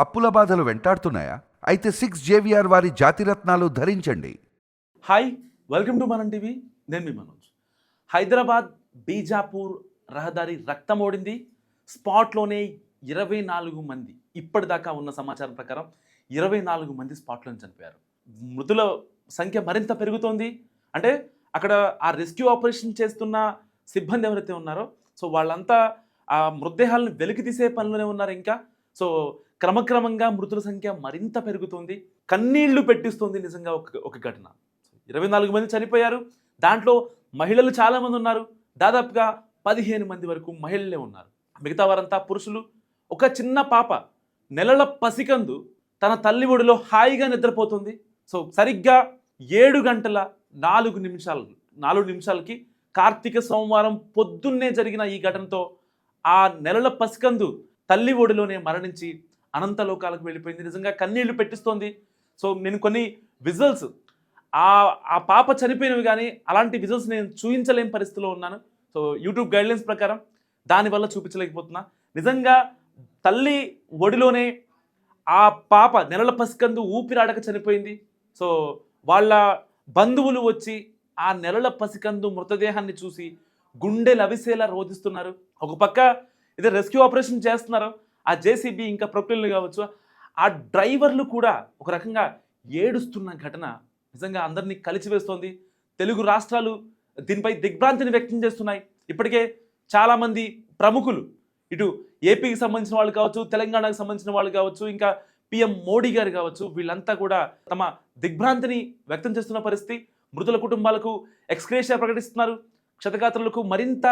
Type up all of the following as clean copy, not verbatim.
అప్పుల బాధలు వెంటాడుతున్నాయా? అయితే 6 JVR వారి జాతిరత్నాలు ధరించండి. హాయ్, వెల్కమ్ టు మనం టీవీ. నేను మీ మనోజ్. హైదరాబాద్ బీజాపూర్ రహదారి రక్తమోడింది. స్పాట్లోనే 24 మంది, ఇప్పటిదాకా ఉన్న సమాచారం ప్రకారం 24 మంది స్పాట్లోనే చనిపోయారు. మృతుల సంఖ్య మరింత పెరుగుతోంది. అంటే అక్కడ ఆ రెస్క్యూ ఆపరేషన్ చేస్తున్న సిబ్బంది ఎవరైతే ఉన్నారో సో వాళ్ళంతా ఆ మృతదేహాలను వెలికి తీసే పనిలోనే ఉన్నారు. ఇంకా సో క్రమక్రమంగా మృతుల సంఖ్య మరింత పెరుగుతుంది. కన్నీళ్లు పెట్టిస్తుంది నిజంగా ఒక ఘటన. 24 మంది చనిపోయారు. దాంట్లో మహిళలు చాలామంది ఉన్నారు. దాదాపుగా 15 మంది వరకు మహిళలే ఉన్నారు. మిగతా వారంతా పురుషులు. ఒక చిన్న పాప, నెలల పసికందు తన తల్లి ఒడిలో హాయిగా నిద్రపోతుంది. సో సరిగ్గా 7 గంటల 4 నిమిషాలకి కార్తీక సోమవారం పొద్దున్నే జరిగిన ఈ ఘటనతో ఆ నెలల పసికందు తల్లి ఒడిలోనే మరణించి అనంతలోకాలకు వెళ్ళిపోయింది. నిజంగా కన్నీళ్లు పెట్టిస్తోంది. సో నేను కొన్ని విజువల్స్ ఆ పాప చనిపోయినవి కానీ అలాంటి విజువల్స్ నేను చూపించలేని పరిస్థితిలో ఉన్నాను. సో యూట్యూబ్ గైడ్లైన్స్ ప్రకారం దానివల్ల చూపించలేకపోతున్నా. నిజంగా తల్లి ఒడిలోనే ఆ పాప నెలల పసికందు ఊపిరాడక చనిపోయింది. సో వాళ్ళ బంధువులు వచ్చి ఆ నెలల పసికందు మృతదేహాన్ని చూసి గుండె లవిసేలా రోధిస్తున్నారు. ఒక పక్క ఇది రెస్క్యూ ఆపరేషన్ చేస్తున్నారు. ఆ జేసీబీ ఇంకా ప్రొక్లైన్లు కావచ్చు, ఆ డ్రైవర్లు కూడా ఒక రకంగా ఏడుస్తున్న ఘటన నిజంగా అందరినీ కలిచివేస్తోంది. తెలుగు రాష్ట్రాలు దీనిపై దిగ్భ్రాంతిని వ్యక్తం చేస్తున్నాయి. ఇప్పటికే చాలామంది ప్రముఖులు, ఇటు ఏపీకి సంబంధించిన వాళ్ళు కావచ్చు, తెలంగాణకు సంబంధించిన వాళ్ళు కావచ్చు, ఇంకా పిఎం మోడీ గారు కావచ్చు, వీళ్ళంతా కూడా తమ దిగ్భ్రాంతిని వ్యక్తం చేస్తున్న పరిస్థితి. మృతుల కుటుంబాలకు ఎక్స్గ్రేషియా ప్రకటిస్తున్నారు. క్షతగాత్రులకు మరింత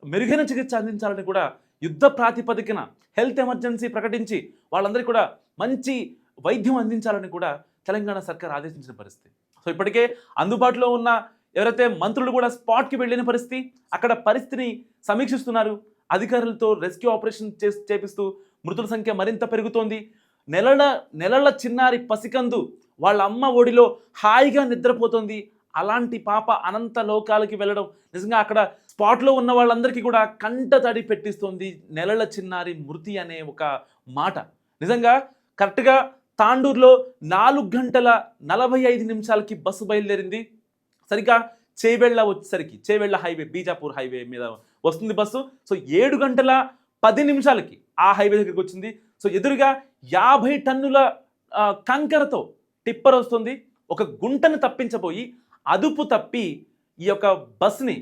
మెరుగైన చికిత్స అందించాలని కూడా యుద్ధ ప్రాతిపదికన హెల్త్ ఎమర్జెన్సీ ప్రకటించి వాళ్ళందరికీ కూడా మంచి వైద్యం అందించాలని కూడా తెలంగాణ సర్కార్ ఆదేశించిన పరిస్థితి. సో ఇప్పటికే అందుబాటులో ఉన్న ఎవరైతే మంత్రులు కూడా స్పాట్కి వెళ్ళిన పరిస్థితి, అక్కడ పరిస్థితిని సమీక్షిస్తున్నారు. అధికారులతో రెస్క్యూ ఆపరేషన్ చేపిస్తూ మృతుల సంఖ్య మరింత పెరుగుతోంది. నెలల చిన్నారి పసికందు వాళ్ళ అమ్మ ఒడిలో హాయిగా నిద్రపోతుంది. అలాంటి పాప అనంత లోకాలకి వెళ్ళడం నిజంగా అక్కడ స్పాట్లో ఉన్న వాళ్ళందరికీ కూడా కంట తడి పెట్టిస్తుంది. నెలల చిన్నారి మృతి అనే ఒక మాట నిజంగా కరెక్ట్గా తాండూరులో 4 గంటల 45 నిమిషాలకి బస్సు బయలుదేరింది. సరిగ్గా చేవెళ్ళ హైవే, బీజాపూర్ హైవే మీద వస్తుంది బస్సు. సో 7 గంటల 10 నిమిషాలకి ఆ హైవే దగ్గరికి వచ్చింది. సో ఎదురుగా 50 టన్నుల కంకరతో టిప్పర్ వస్తుంది. ఒక గుంటను తప్పించబోయి అదుపు తప్పి ఈ యొక్క బస్ని,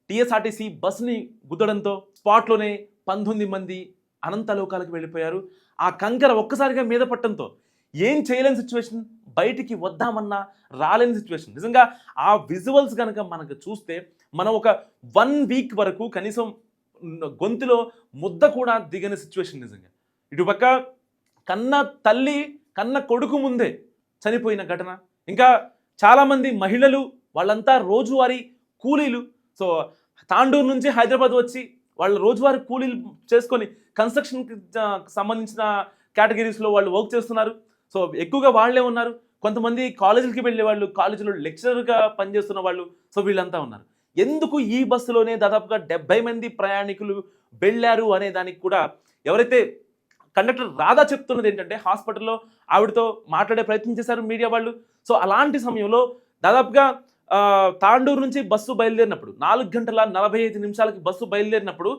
టీఎస్ఆర్టీసీ బస్ని గుద్దడంతో స్పాట్లోనే 19 మంది అనంతలోకాలకు వెళ్ళిపోయారు. ఆ కంకర ఒక్కసారిగా మీద పట్టడంతో ఏం చేయలేని సిచ్యువేషన్, బయటికి వద్దామన్నా రాలేని సిచ్యువేషన్. నిజంగా ఆ విజువల్స్ కనుక మనకు చూస్తే మనం ఒక 1 వీక్ వరకు కనీసం గొంతులో ముద్ద కూడా దిగని సిచ్యువేషన్. నిజంగా ఇటుపక్క కన్న తల్లి కన్న కొడుకు ముందే చనిపోయిన ఘటన. ఇంకా చాలామంది మహిళలు, వాళ్ళంతా రోజువారీ కూలీలు. సో తాండూరు నుంచి హైదరాబాద్ వచ్చి వాళ్ళ రోజువారీ కూలీలు చేసుకొని కన్స్ట్రక్షన్కి సంబంధించిన కేటగిరీస్లో వాళ్ళు వర్క్ చేస్తున్నారు. సో ఎక్కువగా వాళ్ళే ఉన్నారు. కొంతమంది కాలేజీలకి వెళ్ళే వాళ్ళు, కాలేజీలో లెక్చరర్గా పనిచేస్తున్న వాళ్ళు. సో వీళ్ళంతా ఉన్నారు. ఎందుకు ఈ బస్సులోనే దాదాపుగా 70 మంది ప్రయాణికులు వెళ్ళారు అనే దానికి కూడా ఎవరైతే కండక్టర్ రాధా చెప్తున్నది ఏంటంటే, హాస్పిటల్లో ఆవిడతో మాట్లాడే ప్రయత్నం చేశారు మీడియా వాళ్ళు. సో అలాంటి సమయంలో దాదాపుగా తాండూరు నుంచి బస్సు బయలుదేరినప్పుడు 4 గంటల 45 నిమిషాలకి బస్సు బయలుదేరినప్పుడు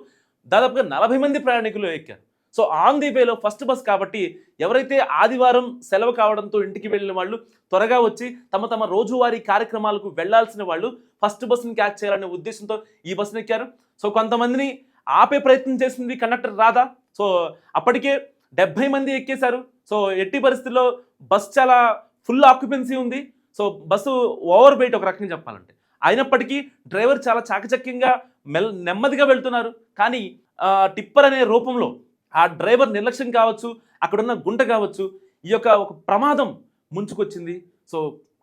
దాదాపుగా 40 మంది ప్రయాణికులు ఎక్కారు. సో ఆన్ ది వేలో ఫస్ట్ బస్ కాబట్టి ఎవరైతే ఆదివారం సెలవు కావడంతో ఇంటికి వెళ్ళిన వాళ్ళు త్వరగా వచ్చి తమ రోజువారీ కార్యక్రమాలకు వెళ్లాల్సిన వాళ్ళు ఫస్ట్ బస్సుని క్యాచ్ చేయాలనే ఉద్దేశంతో ఈ బస్సును ఎక్కారు. సో కొంతమందిని ఆపే ప్రయత్నం చేసింది కండక్టర్ రాధా. సో అప్పటికే 70 మంది ఎక్కేశారు. సో ఎట్టి పరిస్థితుల్లో బస్ చాలా ఫుల్ ఆక్యుపెన్సీ ఉంది. సో బస్సు ఓవర్ వెయిట్ ఒక రకంగా చెప్పాలంటే. అయినప్పటికీ డ్రైవర్ చాలా చాకచక్యంగా నెమ్మదిగా వెళ్తున్నారు. కానీ టిప్పర్ అనే రూపంలో ఆ డ్రైవర్ నిర్లక్ష్యం కావచ్చు, అక్కడున్న గుంట కావచ్చు, ఈ యొక్క ఒక ప్రమాదం ముంచుకొచ్చింది. సో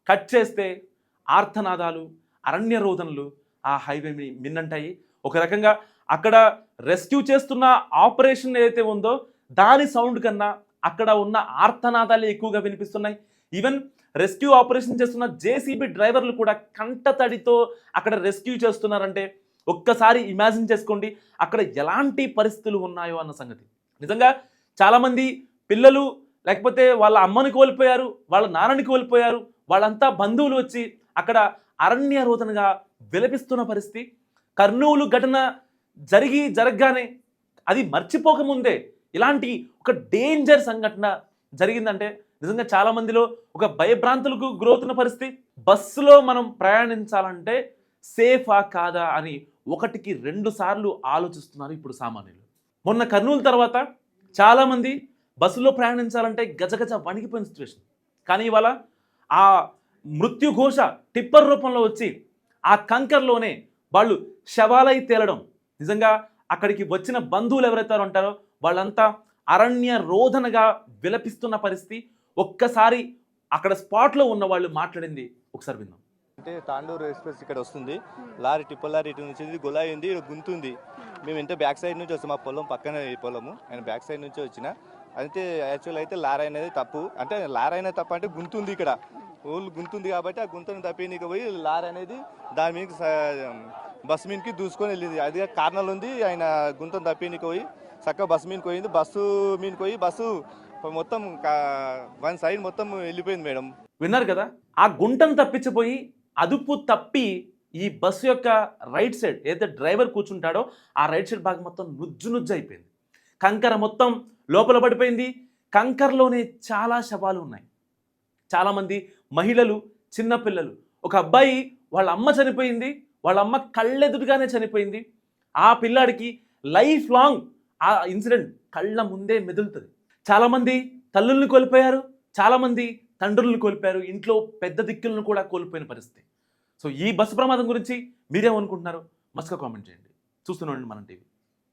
కట్ చేస్తే ఆర్తనాదాలు, అరణ్య రోదనలు ఆ హైవేని మిన్నంటాయి. ఒక రకంగా అక్కడ రెస్క్యూ చేస్తున్న ఆపరేషన్ ఏదైతే ఉందో దాని సౌండ్ కన్నా అక్కడ ఉన్న ఆర్తనాదాలే ఎక్కువగా వినిపిస్తున్నాయి. ఈవెన్ రెస్క్యూ ఆపరేషన్ చేస్తున్న జేసీబీ డ్రైవర్లు కూడా కంటతడితో అక్కడ రెస్క్యూ చేస్తున్నారంటే ఒక్కసారి ఇమాజిన్ చేసుకోండి అక్కడ ఎలాంటి పరిస్థితులు ఉన్నాయో అన్న సంగతి. నిజంగా చాలామంది పిల్లలు లేకపోతే వాళ్ళ అమ్మని కోల్పోయారు, వాళ్ళ నాన్నని కోల్పోయారు, వాళ్ళంతా బంధువులు వచ్చి అక్కడ అరణ్య రోదనగా విలపిస్తున్న పరిస్థితి. కర్నూలు ఘటన జరగగానే అది మర్చిపోకముందే ఇలాంటి ఒక డేంజర్ సంఘటన జరిగిందంటే నిజంగా చాలా మందిలో ఒక భయభ్రాంతులకు గురవుతున్న పరిస్థితి. బస్సులో మనం ప్రయాణించాలంటే సేఫా కాదా అని 1-2 సార్లు ఆలోచిస్తున్నారు ఇప్పుడు సామాన్యులు. మొన్న కర్నూలు తర్వాత చాలామంది బస్సులో ప్రయాణించాలంటే గజగజ వణికిపోయిన సిచ్యువేషన్. కానీ ఇవాళ ఆ మృత్యుఘోష టిప్పర్ రూపంలో వచ్చి ఆ కంకర్లోనే వాళ్ళు శవాలై తేలడం, నిజంగా అక్కడికి వచ్చిన బంధువులు ఎవరైతే ఉంటారో వాళ్ళంతా అరణ్య రోదనగా విలపిస్తున్న పరిస్థితి. ఒక్కసారి అక్కడ స్పాట్లో ఉన్న వాళ్ళు మాట్లాడింది ఒకసారి విందాం. అంటే తాండూరు ఎక్స్ప్రెస్ ఇక్కడ వస్తుంది, లారీ టిప్పర్ లారీ ఇటు నుంచి గులాయి ఉంది, గుంతుంది. మేము ఇంటే బ్యాక్ సైడ్ నుంచి వస్తాం, మా పొలం పక్కనే ఈ పొలము, ఆయన బ్యాక్ సైడ్ నుంచి వచ్చిన. అయితే యాక్చువల్ అయితే లారీ అనేది తప్పు, అంటే లారీ అనేది తప్పు అంటే గుంతుంది, ఇక్కడ ఊళ్ళు గుంతుంది కాబట్టి ఆ గుంతను తప్పినీకి పోయి లారీ అనేది దాని మీద బస్సు మీదకి దూసుకొని వెళ్ళింది. అది కారణాలు ఉంది, ఆయన గుంతను తప్పినీకి పోయి చక్కగా బస్సు మీదకి పోయింది. బస్సు మీదకి పోయి బస్సు మొత్తం వన్ సైడ్ మొత్తం వెళ్ళిపోయింది మేడం. విన్నారు కదా, ఆ గుంటను తప్పించిపోయి అదుపు తప్పి ఈ బస్సు యొక్క రైట్ సైడ్ ఏదైతే డ్రైవర్ కూర్చుంటాడో ఆ రైట్ సైడ్ భాగం మొత్తం నుజ్జు అయిపోయింది. కంకర మొత్తం లోపల పడిపోయింది. కంకరలోనే చాలా శవాలు ఉన్నాయి. చాలామంది మహిళలు, చిన్నపిల్లలు. ఒక అబ్బాయి వాళ్ళ అమ్మ చనిపోయింది, వాళ్ళ అమ్మ కళ్ళెదురుగానే చనిపోయింది. ఆ పిల్లాడికి లైఫ్ లాంగ్ ఆ ఇన్సిడెంట్ కళ్ళ ముందే మెదులుతుంది. చాలామంది తల్లుల్ని కోల్పోయారు, చాలామంది తండ్రులను కోల్పోయారు, ఇంట్లో పెద్ద దిక్కులను కూడా కోల్పోయిన పరిస్థితి. సో ఈ బస్సు ప్రమాదం గురించి మీరేమనుకుంటున్నారు? మస్తుగా కామెంట్ చేయండి. చూస్తూనే ఉండండి మనం టీవీ.